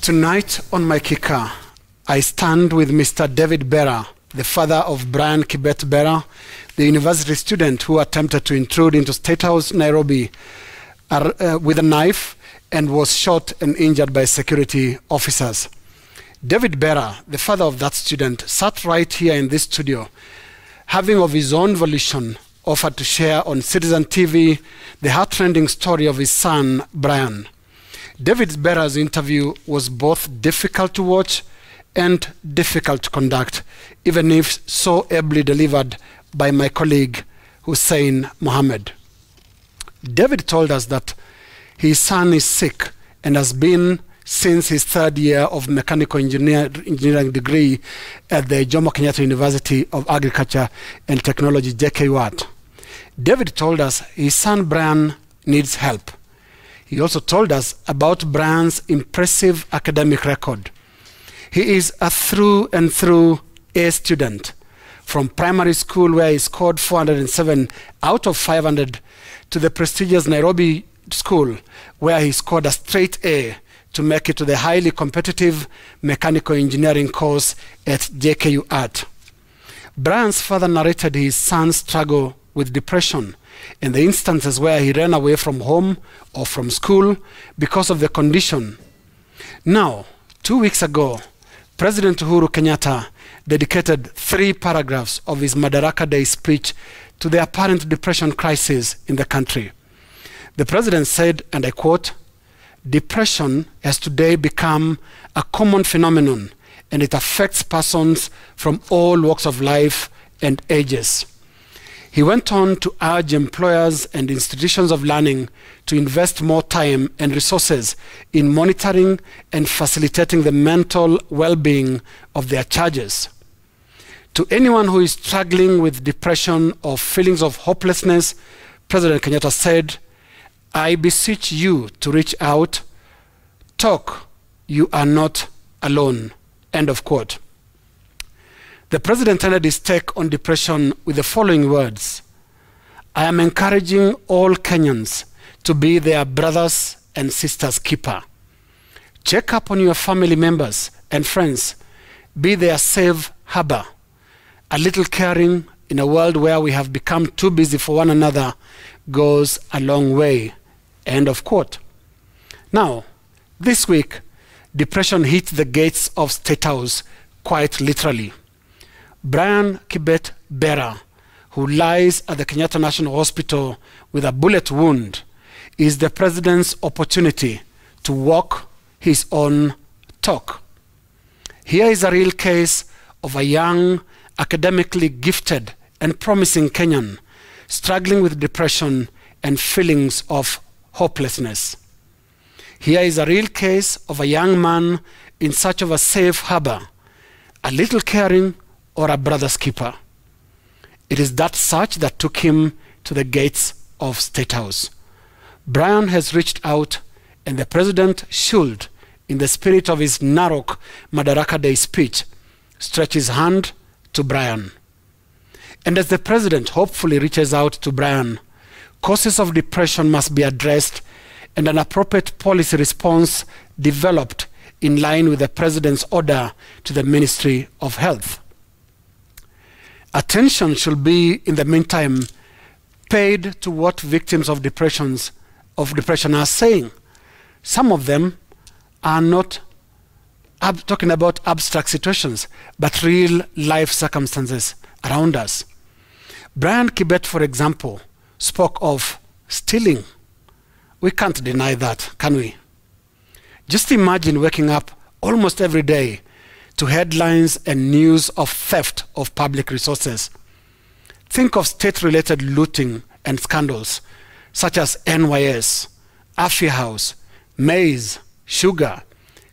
Tonight on my kicker, I stand with Mr. David Berra, the father of Brian Kibet Berra, the university student who attempted to intrude into State House, Nairobi, with a knife and was shot and injured by security officers. David Berra, the father of that student, sat right here in this studio, having of his own volition offered to share on Citizen TV the heart-rending story of his son, Brian. David Berra's interview was both difficult to watch and difficult to conduct, even if so ably delivered by my colleague, Hussein Mohammed. David told us that his son is sick and has been since his third year of mechanical engineering degree at the Jomo Kenyatta University of Agriculture and Technology, JKUAT. David told us his son Brian needs help. He also told us about Brian's impressive academic record. He is a through and through A student, from primary school where he scored 407 out of 500 to the prestigious Nairobi school where he scored a straight A to make it to the highly competitive mechanical engineering course at JKUAT. Brian's father narrated his son's struggle with depression and the instances where he ran away from home or from school because of the condition. Now, 2 weeks ago, President Uhuru Kenyatta dedicated 3 paragraphs of his Madaraka Day speech to the apparent depression crisis in the country. The president said, and I quote, "Depression has today become a common phenomenon and it affects persons from all walks of life and ages." He went on to urge employers and institutions of learning to invest more time and resources in monitoring and facilitating the mental well-being of their charges. To anyone who is struggling with depression or feelings of hopelessness, President Kenyatta said, "I beseech you to reach out, talk, you are not alone." End of quote. The president ended his take on depression with the following words: "I am encouraging all Kenyans to be their brothers and sisters' keeper. Check up on your family members and friends. Be their safe harbor. A little caring in a world where we have become too busy for one another goes a long way." End of quote. Now, this week, depression hit the gates of State House quite literally. Brian Kibet Berra, who lies at the Kenyatta National Hospital with a bullet wound, is the president's opportunity to walk his own talk. Here is a real case of a young, academically gifted and promising Kenyan struggling with depression and feelings of hopelessness. Here is a real case of a young man in search of a safe harbor, a little caring, or a brother's keeper. It is that search that took him to the gates of State House. Brian has reached out, and the president should, in the spirit of his Narok Madaraka Day speech, stretch his hand to Brian. And as the president hopefully reaches out to Brian, causes of depression must be addressed and an appropriate policy response developed in line with the president's order to the Ministry of Health. Attention should be, in the meantime, paid to what victims of depression are saying. Some of them are not talking about abstract situations, but real life circumstances around us. Brian Kibet, for example, spoke of stealing. We can't deny that, can we? Just imagine waking up almost every day to headlines and news of theft of public resources. Think of state-related looting and scandals such as NYS, Afia House, Maize, Sugar,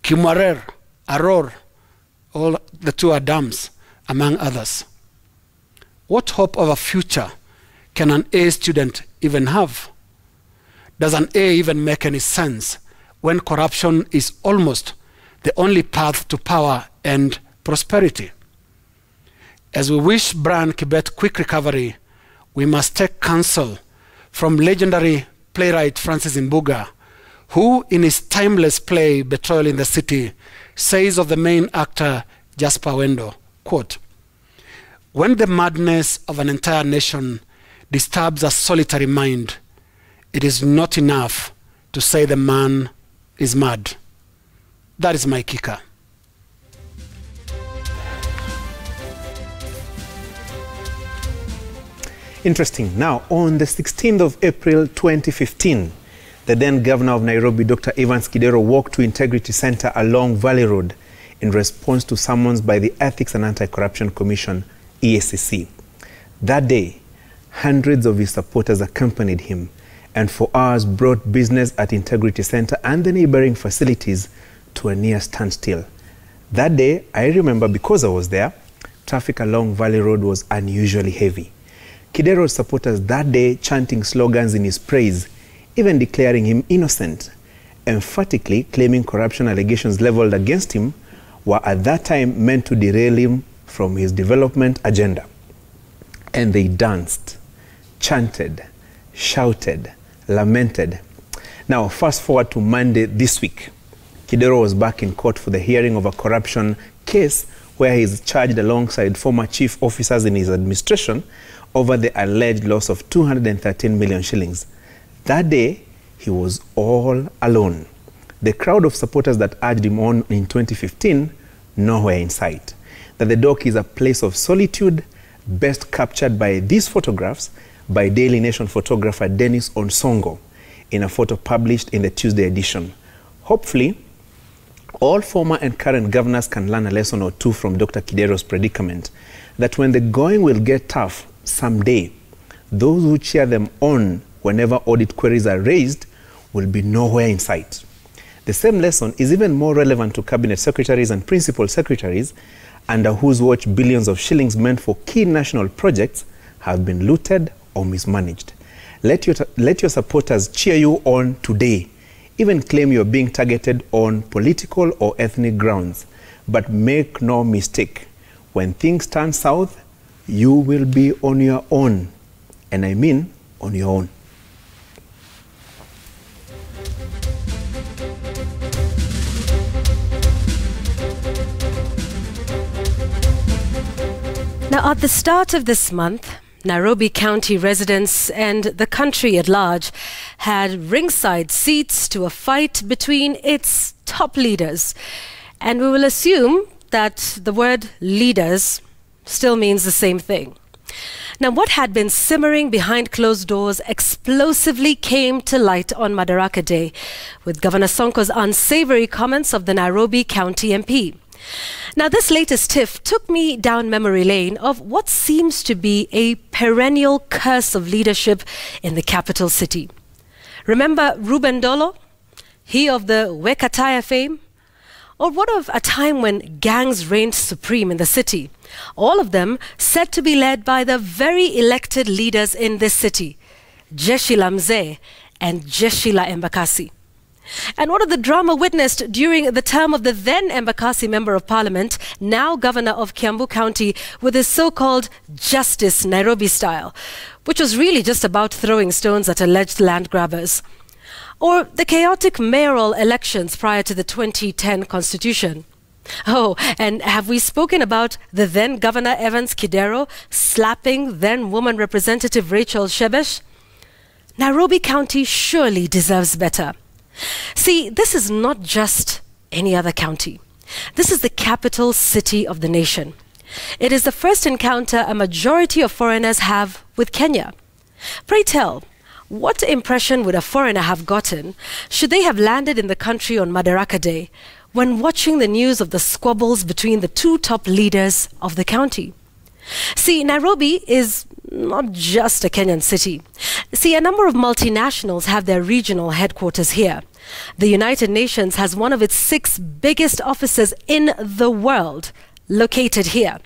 Kimarer, Aror, all the 2 dams, among others. What hope of a future can an A student even have? Does an A even make any sense when corruption is almost the only path to power and prosperity? As we wish Brian Kibet quick recovery, we must take counsel from legendary playwright Francis Mbuga, who in his timeless play Betrayal in the City says of the main actor Jasper Wendo, quote, "When the madness of an entire nation disturbs a solitary mind, it is not enough to say the man is mad." That is my kicker. Interesting. Now, on the 16th of April 2015, the then governor of Nairobi, Dr. Evans Kidero, walked to Integrity Center along Valley Road in response to summons by the Ethics and Anti-Corruption Commission, EACC. That day, hundreds of his supporters accompanied him and for hours brought business at Integrity Center and the neighboring facilities to a near standstill. That day, I remember because I was there, traffic along Valley Road was unusually heavy. Kidero's supporters that day chanting slogans in his praise, even declaring him innocent, emphatically claiming corruption allegations leveled against him were at that time meant to derail him from his development agenda. And they danced, chanted, shouted, lamented. Now, fast forward to Monday this week. Kidero was back in court for the hearing of a corruption case where he is charged alongside former chief officers in his administration over the alleged loss of 213 million shillings. That day, he was all alone. The crowd of supporters that urged him on in 2015, nowhere in sight. That the dock is a place of solitude, best captured by these photographs by Daily Nation photographer Dennis Onsongo in a photo published in the Tuesday edition. Hopefully, all former and current governors can learn a lesson or two from Dr. Kidero's predicament, that when the going will get tough someday, those who cheer them on whenever audit queries are raised will be nowhere in sight. The same lesson is even more relevant to cabinet secretaries and principal secretaries under whose watch billions of shillings meant for key national projects have been looted or mismanaged. Let your supporters cheer you on today, even claim you're being targeted on political or ethnic grounds. But make no mistake, when things turn south, you will be on your own. And I mean on your own. Now, at the start of this month, Nairobi County residents and the country at large had ringside seats to a fight between its top leaders. And we will assume that the word leaders still means the same thing. Now, what had been simmering behind closed doors explosively came to light on Madaraka Day with Governor Sonko's unsavory comments of the Nairobi County MP. Now, this latest tiff took me down memory lane of what seems to be a perennial curse of leadership in the capital city. Remember Ruben Dolo, he of the Wekataya fame? Or what of a time when gangs reigned supreme in the city? All of them said to be led by the very elected leaders in this city, Jeshi la Mzee and Jeshi la Embakasi. And what of the drama witnessed during the term of the then Embakasi Member of Parliament, now Governor of Kiambu County, with his so-called Justice Nairobi style, which was really just about throwing stones at alleged land grabbers? Or the chaotic mayoral elections prior to the 2010 constitution? Oh, and have we spoken about the then Governor Evans Kidero slapping then Woman Representative Rachel Shebesh? Nairobi County surely deserves better. See, this is not just any other county. This is the capital city of the nation. It is the first encounter a majority of foreigners have with Kenya. Pray tell, what impression would a foreigner have gotten should they have landed in the country on Madaraka Day when watching the news of the squabbles between the two top leaders of the county? See, Nairobi is not just a Kenyan city. See, a number of multinationals have their regional headquarters here. The United Nations has one of its 6 biggest offices in the world located here.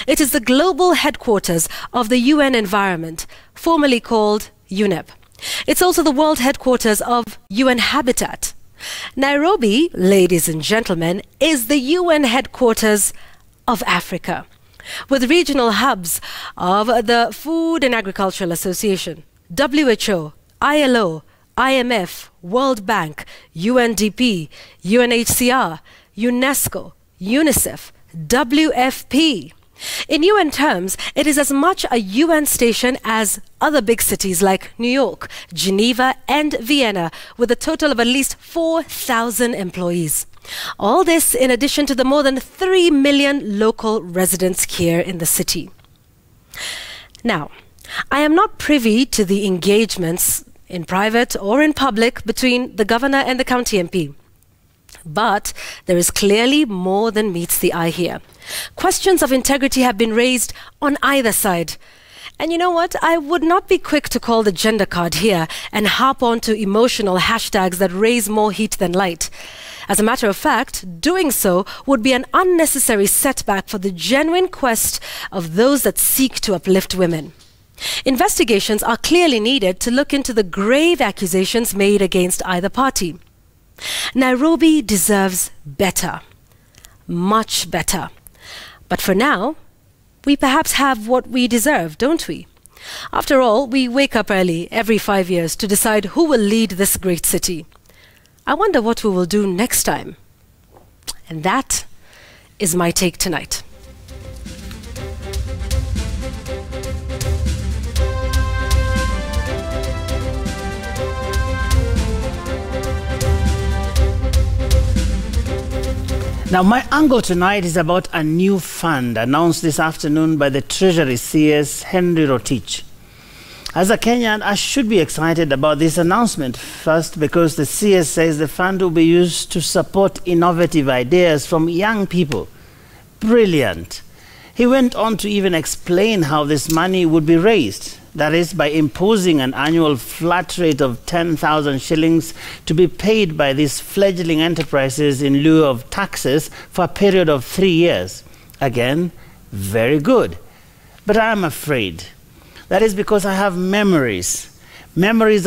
It is the global headquarters of the UN Environment, formerly called UNEP. It's also the world headquarters of UN Habitat. Nairobi, ladies and gentlemen, is the UN headquarters of Africa, with regional hubs of the Food and Agricultural Association, WHO, ILO, IMF, World Bank, UNDP, UNHCR, UNESCO, UNICEF, WFP. In UN terms, it is as much a UN station as other big cities like New York, Geneva, and Vienna, with a total of at least 4,000 employees. All this in addition to the more than 3 million local residents here in the city. Now, I am not privy to the engagements in private or in public between the governor and the county MP. But there is clearly more than meets the eye here. Questions of integrity have been raised on either side. And you know what? I would not be quick to call the gender card here and harp on to emotional hashtags that raise more heat than light. As a matter of fact, doing so would be an unnecessary setback for the genuine quest of those that seek to uplift women. Investigations are clearly needed to look into the grave accusations made against either party. Nairobi deserves better, much better. But for now, we perhaps have what we deserve, don't we? After all, we wake up early every 5 years to decide who will lead this great city. I wonder what we will do next time. And that is my take tonight. Now, my angle tonight is about a new fund announced this afternoon by the Treasury CS Henry Rotich. As a Kenyan, I should be excited about this announcement. First, because the CS says the fund will be used to support innovative ideas from young people. Brilliant. He went on to even explain how this money would be raised. That is, by imposing an annual flat rate of 10,000 shillings to be paid by these fledgling enterprises in lieu of taxes for a period of 3 years. Again, very good. But I am afraid. That is because I have memories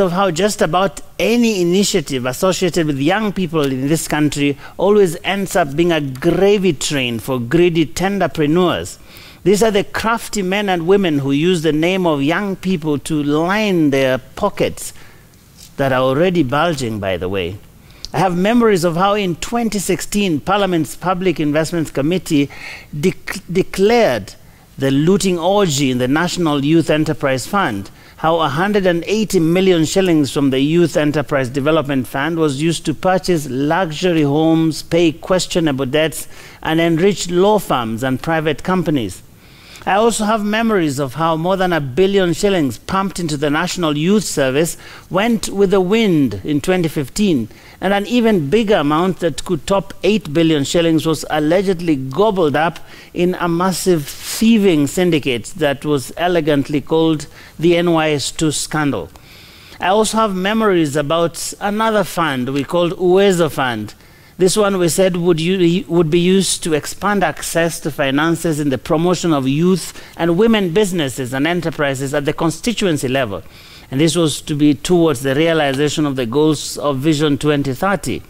of how just about any initiative associated with young people in this country always ends up being a gravy train for greedy tenderpreneurs. These are the crafty men and women who use the name of young people to line their pockets that are already bulging, by the way. I have memories of how in 2016, Parliament's Public Investments Committee declared the looting orgy in the National Youth Enterprise Fund, how 180 million shillings from the Youth Enterprise Development Fund was used to purchase luxury homes, pay questionable debts, and enrich law firms and private companies. I also have memories of how more than 1 billion shillings pumped into the National Youth Service went with the wind in 2015, and an even bigger amount that could top 8 billion shillings was allegedly gobbled up in a massive thieving syndicate that was elegantly called the NYS2 scandal. I also have memories about another fund we called Uwezo Fund. This one we said would be used to expand access to finances in the promotion of youth and women businesses and enterprises at the constituency level. And this was to be towards the realization of the goals of Vision 2030.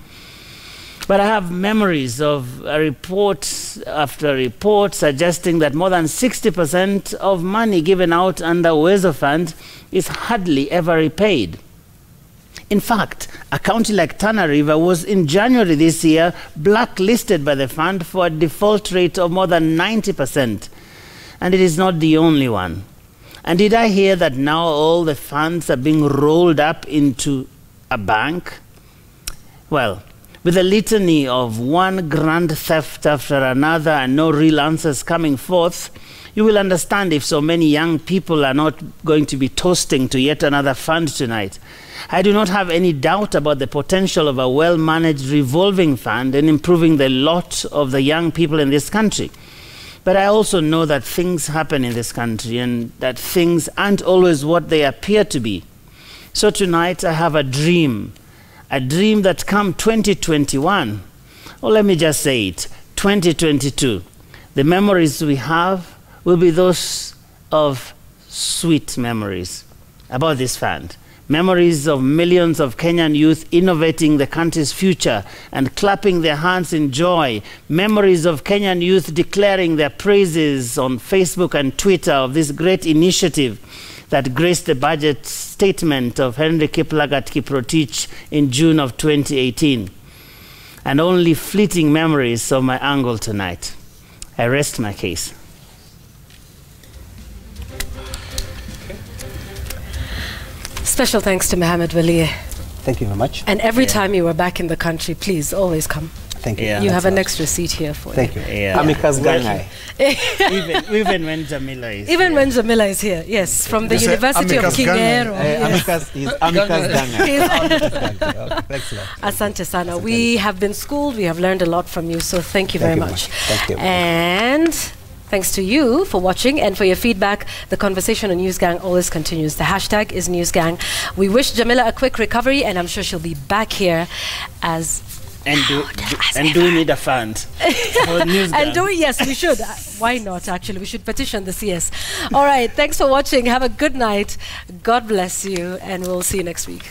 But I have memories of a report after report suggesting that more than 60% of money given out under Uwezo Fund is hardly ever repaid. In fact, a county like Tana River was in January this year blacklisted by the fund for a default rate of more than 90%. And it is not the only one. And did I hear that now all the funds are being rolled up into a bank? Well, with a litany of one grand theft after another and no real answers coming forth, you will understand if so many young people are not going to be toasting to yet another fund tonight. I do not have any doubt about the potential of a well-managed revolving fund in improving the lot of the young people in this country. But I also know that things happen in this country and that things aren't always what they appear to be. So tonight I have a dream that come 2021, or let me just say it, 2022, the memories we have will be those of sweet memories about this fund. Memories of millions of Kenyan youth innovating the country's future and clapping their hands in joy. Memories of Kenyan youth declaring their praises on Facebook and Twitter of this great initiative that graced the budget statement of Henry Kiplagat Kiprotich in June of 2018, and only fleeting memories of my uncle tonight. I rest my case. Special thanks to Mohammed Waliye. Thank you very much. And every time you are back in the country, please always come. Thank you. Yeah. You have an extra seat here for Thank you. you. Yeah. Amicus Gangai. even when Jamila is Even here. when Jamila is here, yes, from the You say University of Amicus King Gangai. Ero. Yes. Amicus is Amicus Gangai. Thanks a lot. Asante sana. We have been schooled, we have learned a lot from you, so thank you very much. Thank you. And thanks to you for watching and for your feedback. The conversation on NewsGang always continues. The hashtag is NewsGang. We wish Jamila a quick recovery, and I'm sure she'll be back here as and do we need a fund for NewsGang? yes, we should. Why not, actually? We should petition the CS. All right, thanks for watching. Have a good night. God bless you, and we'll see you next week.